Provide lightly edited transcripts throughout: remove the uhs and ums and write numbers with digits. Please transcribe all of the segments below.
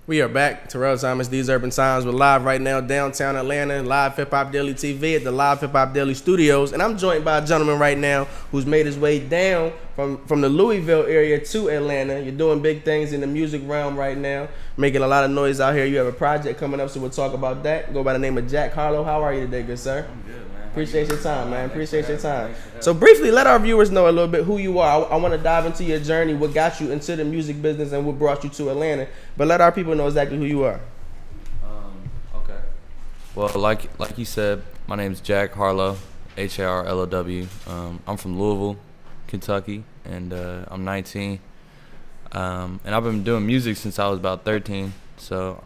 We are back. Terrell Thomas, These Urban Times. We're live right now downtown Atlanta, live Hip Hop Daily TV at the Live Hip Hop Daily Studios. And I'm joined by a gentleman right now who's made his way down from the Louisville area to Atlanta. You're doing big things in the music realm right now, making a lot of noise out here. You have a project coming up, so we'll talk about that. Go by the name of Jack Harlow. How are you today, good sir? I'm good, man. Appreciate your time, man. Appreciate your time. So briefly, let our viewers know a little bit who you are. I want to dive into your journey, what got you into the music business and what brought you to Atlanta. But let our people know exactly who you are. Okay. Well, like you said, my name's Jack Harlow, Harlow. I'm from Louisville, Kentucky, and I'm 19. And I've been doing music since I was about 13. So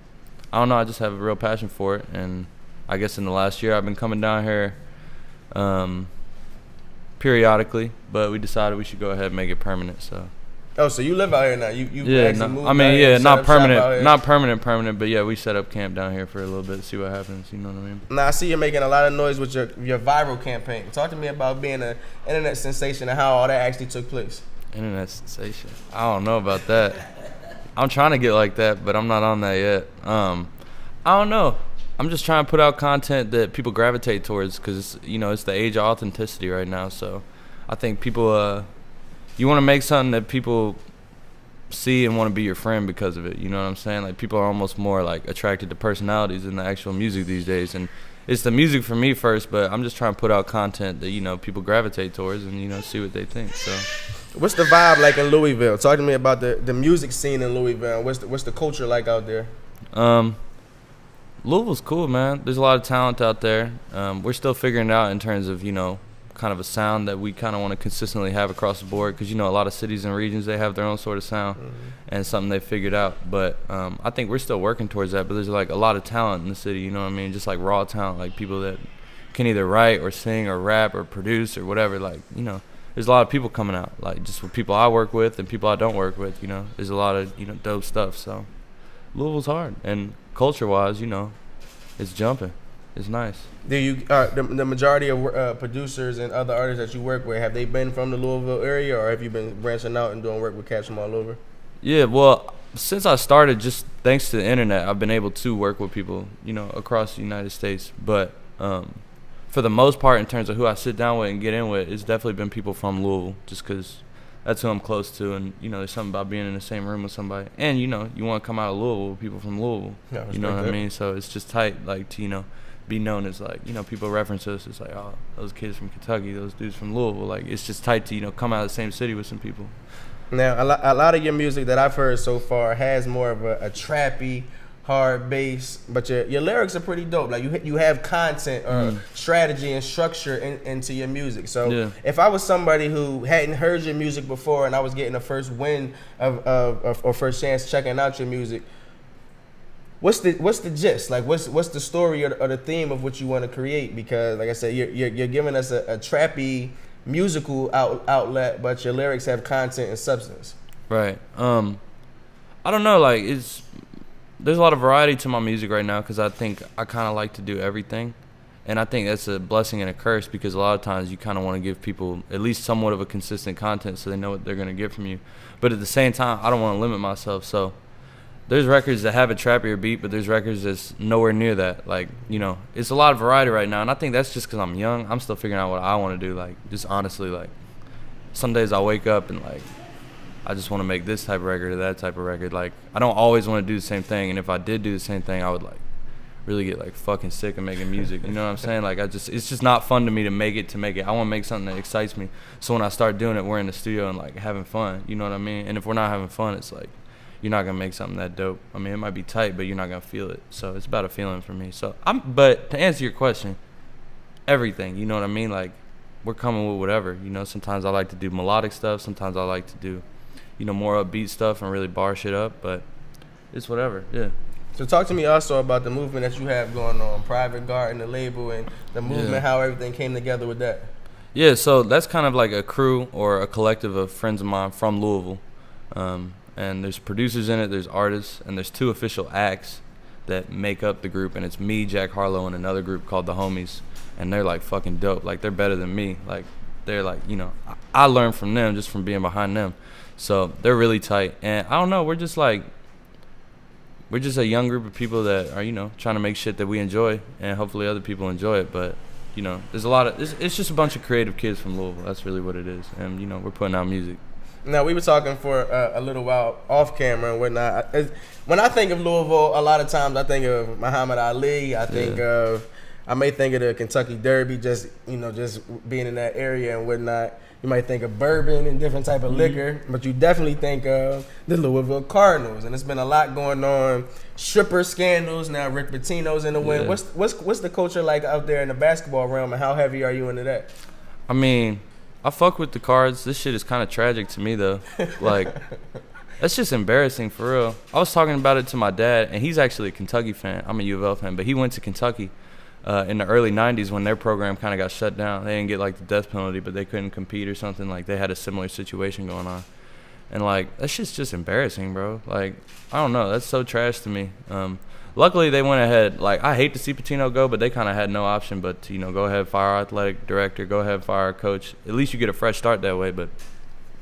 I don't know, I just have a real passion for it. And I guess in the last year I've been coming down here periodically, but we decided we should go ahead and make it permanent. So. Oh, so you live out here now? You yeah, actually moved I mean, out yeah, here, not permanent, but yeah, we set up camp down here for a little bit, see what happens. You know what I mean? Now I see you're making a lot of noise with your viral campaign. Talk to me about being an internet sensation and how all that actually took place. Internet sensation? I don't know about that. I'm trying to get like that, but I'm not on that yet. I don't know. I'm just trying to put out content that people gravitate towards, because it's the age of authenticity right now. So I think people, you want to make something that people see and want to be your friend because of it. You know what I'm saying? Like, people are almost more like attracted to personalities than the actual music these days. And it's the music for me first, but I'm just trying to put out content that people gravitate towards and see what they think. So. What's the vibe like in Louisville? Talk to me about the music scene in Louisville. What's the culture like out there? Louisville's cool, man. There's a lot of talent out there. We're still figuring it out in terms of, kind of a sound that we kind of want to consistently have across the board, because, a lot of cities and regions, they have their own sort of sound, and it's something they figured out. But I think we're still working towards that. But there's, like, a lot of talent in the city, you know what I mean? Just, like, raw talent, like people that can either write or sing or rap or produce or whatever. Like, there's a lot of people coming out, like, just with people I work with and people I don't work with. There's a lot of dope stuff. So Louisville's hard, and culture-wise, it's jumping. It's nice. Do you the majority of producers and other artists that you work with, have they been from the Louisville area, or have you been branching out and doing work with cats from all over? Yeah, well, since I started, just thanks to the internet, I've been able to work with people, across the United States. But for the most part, in terms of who I sit down with and get in with, it's definitely been people from Louisville, just because that's who I'm close to. And, there's something about being in the same room with somebody. And, you want to come out of Louisville with people from Louisville. Yeah, you know what I mean? So it's just tight, like, to, be known as, like, people reference us. It's like, oh, those kids from Kentucky, those dudes from Louisville. Like, it's just tight to, come out of the same city with some people. Now, a lot of your music that I've heard so far has more of a trappy, hard bass, but your lyrics are pretty dope. Like, you have content or strategy and structure into your music. So if I was somebody who hadn't heard your music before and I was getting a first win or first chance checking out your music, what's the gist? Like, what's the story or the theme of what you want to create? Because, like I said, you're giving us a trappy musical outlet, but your lyrics have content and substance. Right. I don't know. Like, there's a lot of variety to my music right now, because I think I kind of like to do everything, and I think that's a blessing and a curse, because a lot of times you kind of want to give people at least somewhat of a consistent content so they know what they're gonna get from you. But at the same time, I don't want to limit myself. So there's records that have a trappier beat, but there's records that's nowhere near that. Like, it's a lot of variety right now, and I think that's just because I'm young. I'm still figuring out what I want to do. Like, just honestly, like, some days I wake up and, like, I just want to make this type of record or that type of record. Like, I don't always want to do the same thing, and if I did do the same thing, I would, like, really get, like, fucking sick of making music. You know what I'm saying? Like, it's just not fun to me to make it. I want to make something that excites me. So when I start doing it, we're in the studio and, like, having fun. You know what I mean? And if we're not having fun, it's like, you're not gonna make something that dope. I mean, it might be tight, but you're not gonna feel it. So it's about a feeling for me. So but to answer your question, everything, you know what I mean? Like, we're coming with whatever. Sometimes I like to do melodic stuff. Sometimes I like to do, more upbeat stuff and really bar shit up. But it's whatever. Yeah. So talk to me also about the movement that you have going on, Private Garden, the label, and the movement, how everything came together with that. Yeah. So that's kind of like a crew or a collective of friends of mine from Louisville. And there's producers in it, there's artists, and there's 2 official acts that make up the group, and it's me, Jack Harlow, and another group called the Homies, and they're, like, fucking dope. Like, they're better than me. Like, they're, like, I learned from them just from being behind them. So they're really tight, and I don't know, we're just, like, we're just a young group of people that are, you know, trying to make shit that we enjoy, and hopefully other people enjoy it. But, you know, there's a lot of it's just a bunch of creative kids from Louisville. That's really what it is. And, you know, we're putting out music. Now, we were talking for a little while off camera and whatnot. When I think of Louisville, a lot of times I think of Muhammad Ali. I may think of the Kentucky Derby, just being in that area and whatnot. You might think of bourbon and different type of liquor, but you definitely think of the Louisville Cardinals. And it's been a lot going on. Stripper scandals. Now Rick Pitino's in the win. Yeah. What's the culture like out there in the basketball realm, and how heavy are you into that? I mean, I fuck with the Cards. This shit is kind of tragic to me, though. Like, that's just embarrassing, for real. I was talking about it to my dad, and he's actually a Kentucky fan. I'm a U of L fan, but he went to Kentucky in the early 90s when their program kind of got shut down. They didn't get, like, the death penalty, but they couldn't compete or something. Like, they had a similar situation going on. And, like, that shit's just embarrassing, bro. Like, I don't know. That's so trash to me. Luckily, they went ahead. Like, I hate to see Pitino go, but they kind of had no option but to, you know, go ahead, fire our athletic director, go ahead, fire our coach. At least you get a fresh start that way. But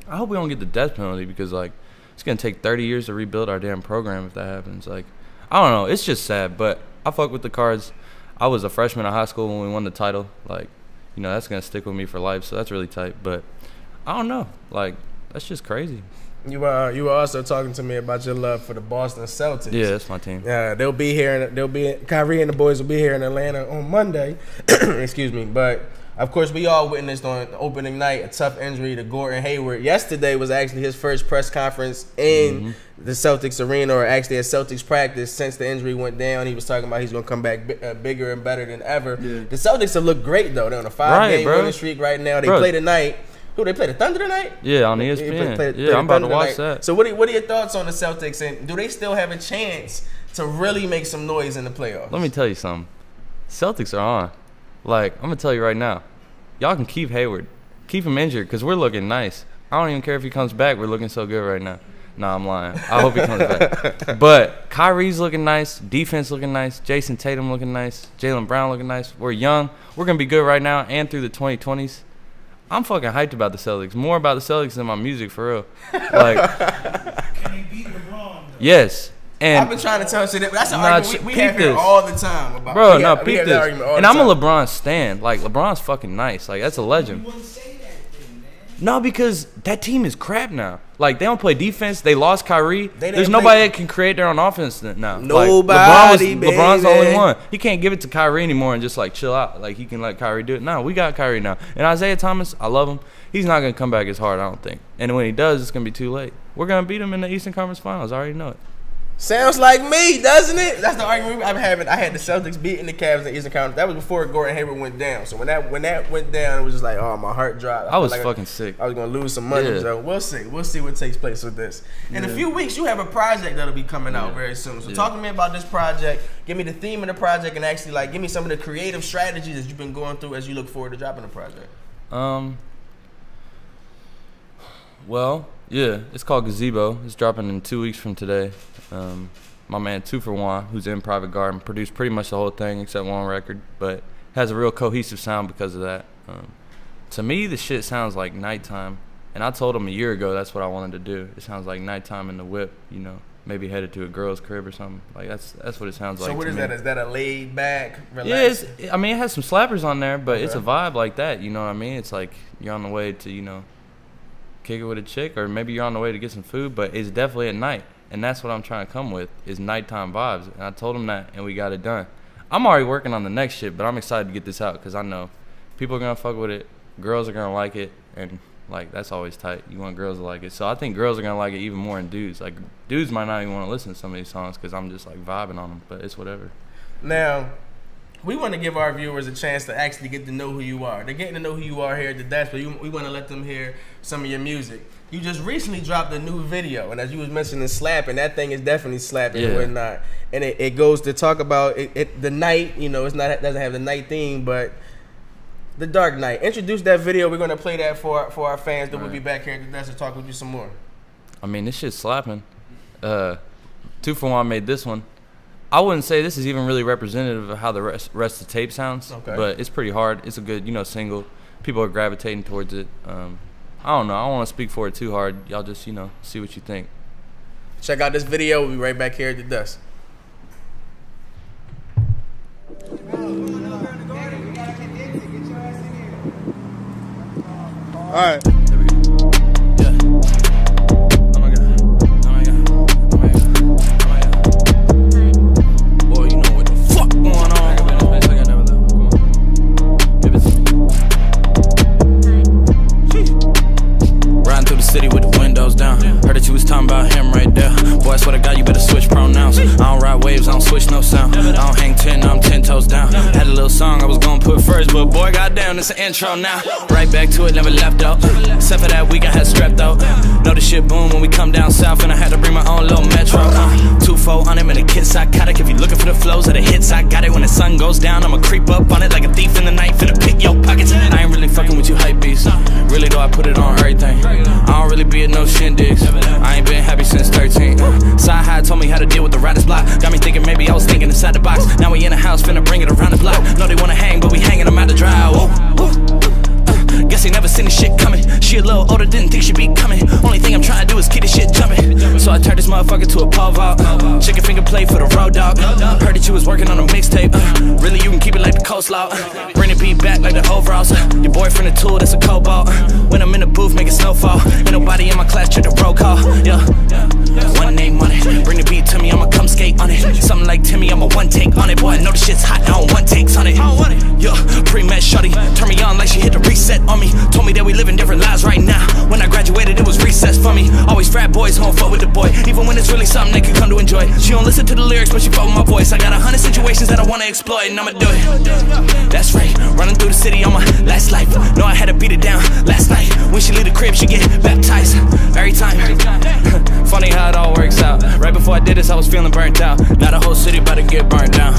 I hope we don't get the death penalty, because, like, it's going to take 30 years to rebuild our damn program if that happens. Like, I don't know. It's just sad. But I fuck with the Cards. I was a freshman in high school when we won the title. Like, you know, that's going to stick with me for life. So that's really tight. But I don't know. Like, that's just crazy. You were also talking to me about your love for the Boston Celtics. Yeah, that's my team. They'll be here. Kyrie and the boys will be here in Atlanta on Monday. Excuse me. But of course, we all witnessed on opening night a tough injury to Gordon Hayward. Yesterday was actually his first press conference in the Celtics arena, or actually at Celtics practice, since the injury went down. He was talking about he's going to come back bigger and better than ever. Yeah. The Celtics have looked great, though. They're on a 5-game winning streak right now. They play tonight. Who, they play the Thunder tonight? Yeah, on ESPN. I'm about to watch that. So what are your thoughts on the Celtics, and do they still have a chance to really make some noise in the playoffs? Let me tell you something. Celtics are on. Like, I'm going to tell you right now. Y'all can keep Hayward. Keep him injured, because we're looking nice. I don't even care if he comes back. We're looking so good right now. Nah, I'm lying. I hope he comes back. But Kyrie's looking nice. Defense looking nice. Jason Tatum looking nice. Jaylen Brown looking nice. We're young. We're going to be good right now and through the 2020s. I'm fucking hyped about the Celtics. More about the Celtics than my music, for real. Like, can he beat LeBron? Yes. And I've been trying to tell you that. That's an argument we have here all the time. About, bro, no, peep this. And I'm a LeBron stan. Like, LeBron's fucking nice. Like, that's a legend. You wouldn't say that thing, man. No, because that team is crap now. Like, they don't play defense. They lost Kyrie. There's nobody that can create their own offense now. Nobody, like, LeBron's the only one. He can't give it to Kyrie anymore and just, like, chill out. Like, he can let Kyrie do it. No, we got Kyrie now. And Isaiah Thomas, I love him. He's not going to come back as hard, I don't think. And when he does, it's going to be too late. We're going to beat him in the Eastern Conference Finals. I already know it. Sounds like me, doesn't it? That's the argument I'm having. I had the Celtics beating the Cavs in the Eastern Conference. That was before Gordon Hayward went down. So when that went down, it was just like, oh, my heart dropped. I was like fucking sick. I was going to lose some money. Yeah. So we'll see. We'll see what takes place with this. In a few weeks, you have a project that'll be coming out very soon. So talk to me about this project. Give me the theme of the project, and actually, like, give me some of the creative strategies that you've been going through as you look forward to dropping the project. Well, yeah, it's called Gazebo. It's dropping in 2 weeks from today. My man 2 for 1, who's in Private Garden, produced pretty much the whole thing except one record, but has a real cohesive sound because of that. To me, the shit sounds like nighttime, and I told him a year ago that's what I wanted to do. It sounds like nighttime in the whip, you know, maybe headed to a girl's crib or something. Like, that's what it sounds like. So what is that? Is that a laid back, relaxed? Yeah, I mean, it has some slappers on there, but it's a vibe like that, you know what I mean? It's like you're on the way to, you know, kick it with a chick, or maybe you're on the way to get some food, but it's definitely at night. And that's what I'm trying to come with, is nighttime vibes. And I told him that, and we got it done. I'm already working on the next shit, but I'm excited to get this out because I know people are going to fuck with it. Girls are going to like it. And, like, that's always tight. You want girls to like it. So I think girls are going to like it even more than dudes. Like, dudes might not even want to listen to some of these songs because I'm just, like, vibing on them. But it's whatever. Now, we want to give our viewers a chance to actually get to know who you are. They're getting to know who you are here at the desk, but we want to let them hear some of your music. You just recently dropped a new video, and as you was mentioning slapping, that thing is definitely slapping and whatnot. And it goes to talk about the night, you know, it doesn't have the night theme, but the dark night. Introduce that video. We're going to play that for our fans. Then we'll be back here at the desk to talk with you some more. I mean, this shit's slapping. 2 for 1 made this one. I wouldn't say this is even really representative of how the rest of the tape sounds, but it's pretty hard. It's a good, you know, single. People are gravitating towards it. I don't know. I don't want to speak for it too hard. Y'all just, you know, see what you think. Check out this video. We'll be right back here at the desk. right. There we go. Yeah. Oh my god. Oh my god. Oh my god. Oh my god. Boy, you know what the fuck going on. I got in this bitch like I never left. Come on. Give it to me. Sheesh. Riding through the city with the windows down. Heard that you was talking about him right there. Boy, I swear to God, you better switch pronouns. I don't ride waves, I don't switch no sound. I don't hang 10, I'm 10 toes down. Had a little song I was gonna put first, but boy, goddamn, it's an intro now. Right back to it, never left out. Except for that week I had strep out. Know the shit boom when we come down south, and I had to bring my own little metro. 2-4 on him and a kid psychotic. If you looking for the flows of the hits, I got it. When the sun goes down, I'ma creep up on it like a thief in the night, finna pick your pockets. I ain't really fucking with you hype beats. Really though, I put it on everything. I don't really be at no shindigs. I ain't been happy since 13. Side high told me how to deal with the writer's block. Got me thinking maybe I was thinking inside the box. Now we in the house, finna bring it around the block. Know they wanna hang, but we hanging them out to dry. Whoa, whoa. Guess they never seen this shit coming. She a little older, didn't think she'd be coming. Only thing I'm trying to do is keep this shit jumping. So I turned this motherfucker to a pole vault. Chicken finger plate for the road dog. Heard that you was working on a mixtape. Really, you can keep it like the coleslaw. Bring the beat back like the overalls. Your boyfriend a tool, that's a cobalt. When I'm in the booth, make it snowfall. Ain't nobody in my class, check the roll call. Yeah, one name on it. Bring the beat to me, I'ma come skate on it. Something like Timmy, I'm a one take on it. Boy, I know the shit's hot, I don't want takes on it. Yeah, pre-med shorty, turn me on like she hit the reset on me. Told me that we living different lives right now. When I graduated, it was recess for me. Always frat boys, home fuck with the boy. Even when it's really something they can come to enjoy. She don't listen to the lyrics, but she fuck with my voice. I got 100 situations that I wanna exploit, and I'ma do it. That's right, running through the city on my last life. Know I had to beat it down last night. When she leave the crib, she get baptized every time. Funny how it all works out. Right before I did this, I was feeling burnt out. Now the whole city about to get burnt down.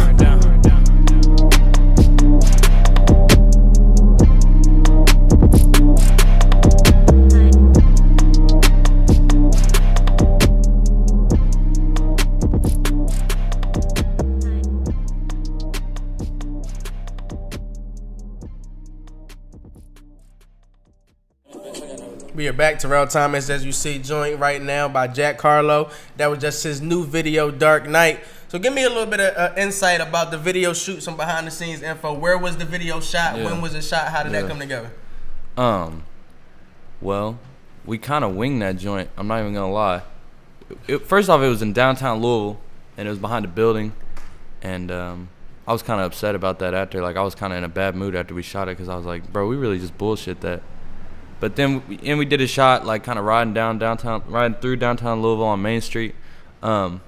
We are back. Terrell Thomas, as you see, joined right now by Jack Harlow. That was just his new video, Dark Knight. So give me a little bit of insight about the video shoot, some behind the scenes info. Where was the video shot? Yeah. When was it shot? How did that come together? Well, we kind of winged that joint. I'm not even gonna lie. First off, it was in downtown Louisville, and it was behind a building, and I was kind of upset about that after. Like, I was kind of in a bad mood after we shot it, because I was like, bro, we really just bullshit that. But then we did a shot like kind of riding through downtown Louisville on Main Street. But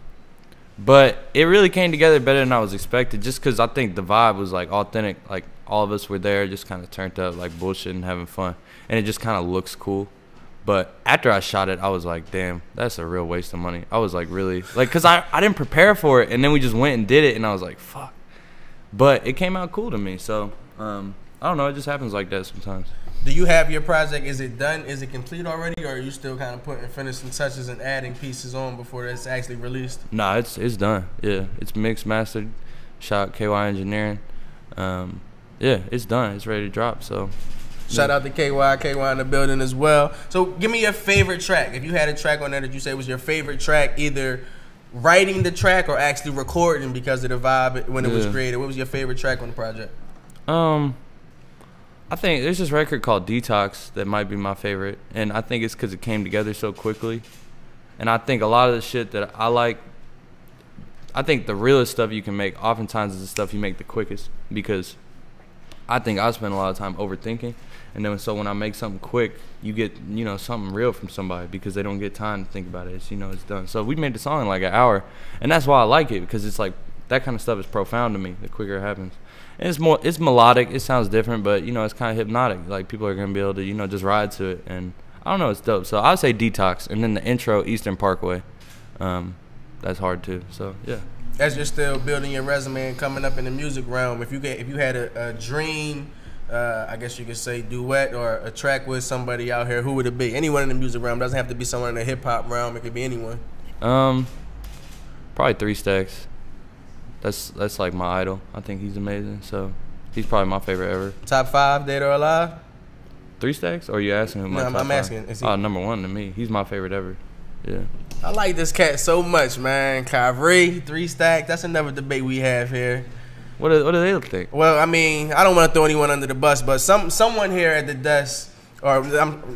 it really came together better than I was expected, just because I think the vibe was like authentic. Like, all of us were there, just kind of turned up, like bullshit and having fun, and it just kind of looks cool. But after I shot it, I was like, damn, that's a real waste of money. I was like, really, like, because I didn't prepare for it, and then we just went and did it, and I was like, fuck. But it came out cool to me, so I don't know, it just happens like that sometimes. Do you have your project? Is it done? Is it complete already, or are you still kind of putting finishing touches and adding pieces on before it's actually released? Nah, it's done. Yeah, it's mixed, mastered, shot KY Engineering. Yeah, it's done. It's ready to drop. So shout out to KY in the building as well. So give me your favorite track. If you had a track on there that you say was your favorite track, either writing the track or actually recording because of the vibe when it was created. What was your favorite track on the project? I think there's this record called Detox that might be my favorite, and I think it's because it came together so quickly. And I think a lot of the shit that I like, I think the realest stuff you can make oftentimes is the stuff you make the quickest, because I think I spend a lot of time overthinking, and then so when I make something quick, you get, you know, something real from somebody because they don't get time to think about it. It's, you know, it's done. So we made the song in like an hour, and that's why I like it, because it's like that kind of stuff is profound to me the quicker it happens. And it's melodic, it sounds different, but you know, it's kind of hypnotic. Like, people are gonna be able to, you know, just ride to it, and I don't know, it's dope. So I would say Detox, and then the intro, Eastern Parkway. That's hard too. So yeah. As you're still building your resume and coming up in the music realm, if you had a dream, I guess you could say duet or a track with somebody out here, who would it be? Anyone in the music realm. Doesn't have to be someone in the hip hop realm. It could be anyone. Probably 3 Stacks. That's like my idol. I think he's amazing. So he's probably my favorite ever. Top 5, dead or alive? 3 Stacks? Or are you asking him? No, I'm asking. Number 1 to me. He's my favorite ever. Yeah. I like this cat so much, man. Kyrie, 3 Stacks. That's another debate we have here. What do they think? Well, I mean, I don't want to throw anyone under the bus, but someone here at the desk or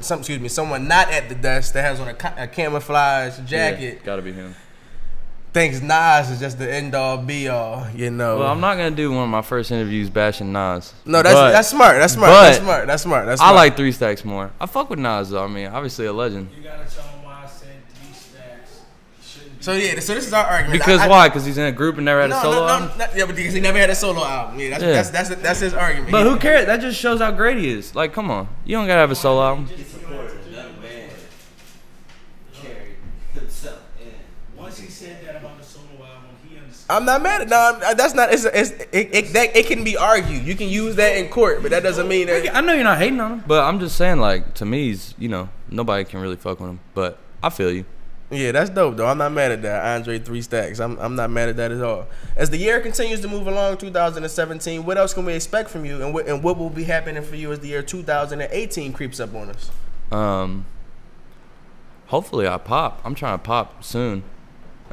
someone not at the desk that has on a camouflage jacket. Yeah, gotta be him. Thinks Nas is just the end all be all, you know. Well, I'm not gonna do one of my first interviews bashing Nas. No, that's smart. That's smart. I like 3 Stacks more. I fuck with Nas though. I mean, obviously a legend. You gotta tell him why I said 3 Stacks. Shouldn't be. So yeah, so this is our argument. Because why? Because he's in a group and never had a solo album. Yeah, but because he never had a solo album. Yeah, that's his argument. But who cares? That just shows how great he is. Like, come on, you don't gotta have a solo album. Once he said that about the solo album, he understood. I'm not mad at that's not. It can be argued. You can use that in court, but that doesn't mean that. I know you're not hating on him, but I'm just saying, like, to me, he's, nobody can really fuck with him. But I feel you. Yeah, that's dope though. I'm not mad at that. Andre 3 Stacks. I'm not mad at that at all. As the year continues to move along, 2017, what else can we expect from you, and what will be happening for you as the year 2018 creeps up on us? Hopefully I pop. I'm trying to pop soon.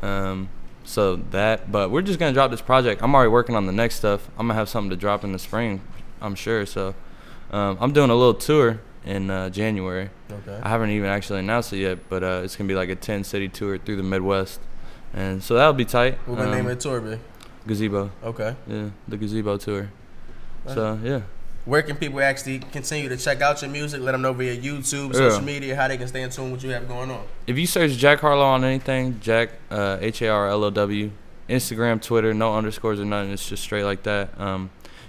But we're just gonna drop this project. I'm already working on the next stuff. I'm gonna have something to drop in the spring, I'm sure. So I'm doing a little tour in January. Okay. I haven't even actually announced it yet, but it's gonna be like a 10-city tour through the Midwest, and so that'll be tight. What will the name of the tour be? Gazebo. Okay. Yeah, the Gazebo tour. So yeah. Where can people actually continue to check out your music? Let them know via YouTube, social media, how they can stay in tune with what you have going on. If you search Jack Harlow on anything, Jack, Harlow, Instagram, Twitter, no underscores or nothing. It's just straight like that.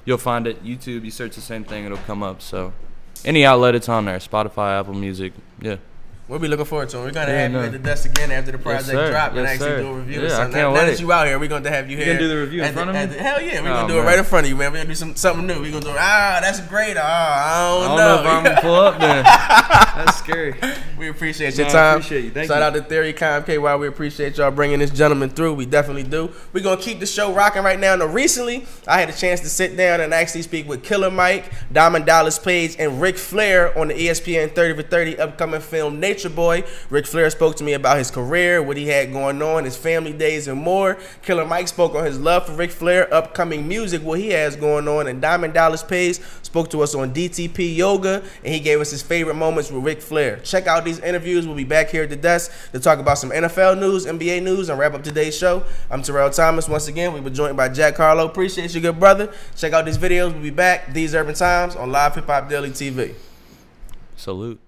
You'll find it. YouTube, you search the same thing, it'll come up. So any outlet, it's on there. Spotify, Apple Music, yeah. We'll be looking forward to it. We're going to have you at the desk again after the project drop and actually do a review. Yeah, so I can't now wait. that you out here, we're going to have you here. You going to do the review in front of me? Hell yeah. We're going to do it right in front of you, man. We're going to do something new. We're going to do, that's great. I don't know if I'm going to pull up then. That's scary. We appreciate your time. I appreciate you. Thank Shout you. out to Theory KY. We appreciate y'all bringing this gentleman through. We definitely do. We're going to keep the show rocking right now. Now, recently, I had a chance to sit down and actually speak with Killer Mike, Diamond Dallas Page, and Ric Flair on the ESPN 30 for 30 upcoming film Nature Boy. Ric Flair spoke to me about his career, what he had going on, his family days, and more. Killer Mike spoke on his love for Ric Flair, upcoming music, what he has going on, and Diamond Dallas Page spoke to us on DTP Yoga, and he gave us his favorite moments with Ric Flair. Check out these interviews. We'll be back here at the desk to talk about some NFL news, NBA news, and wrap up today's show. I'm Terrell Thomas. Once again, we were joined by Jack Harlow. Appreciate you, good brother. Check out these videos. We'll be back. These Urban Times on Live Hip Hop Daily TV. Salute.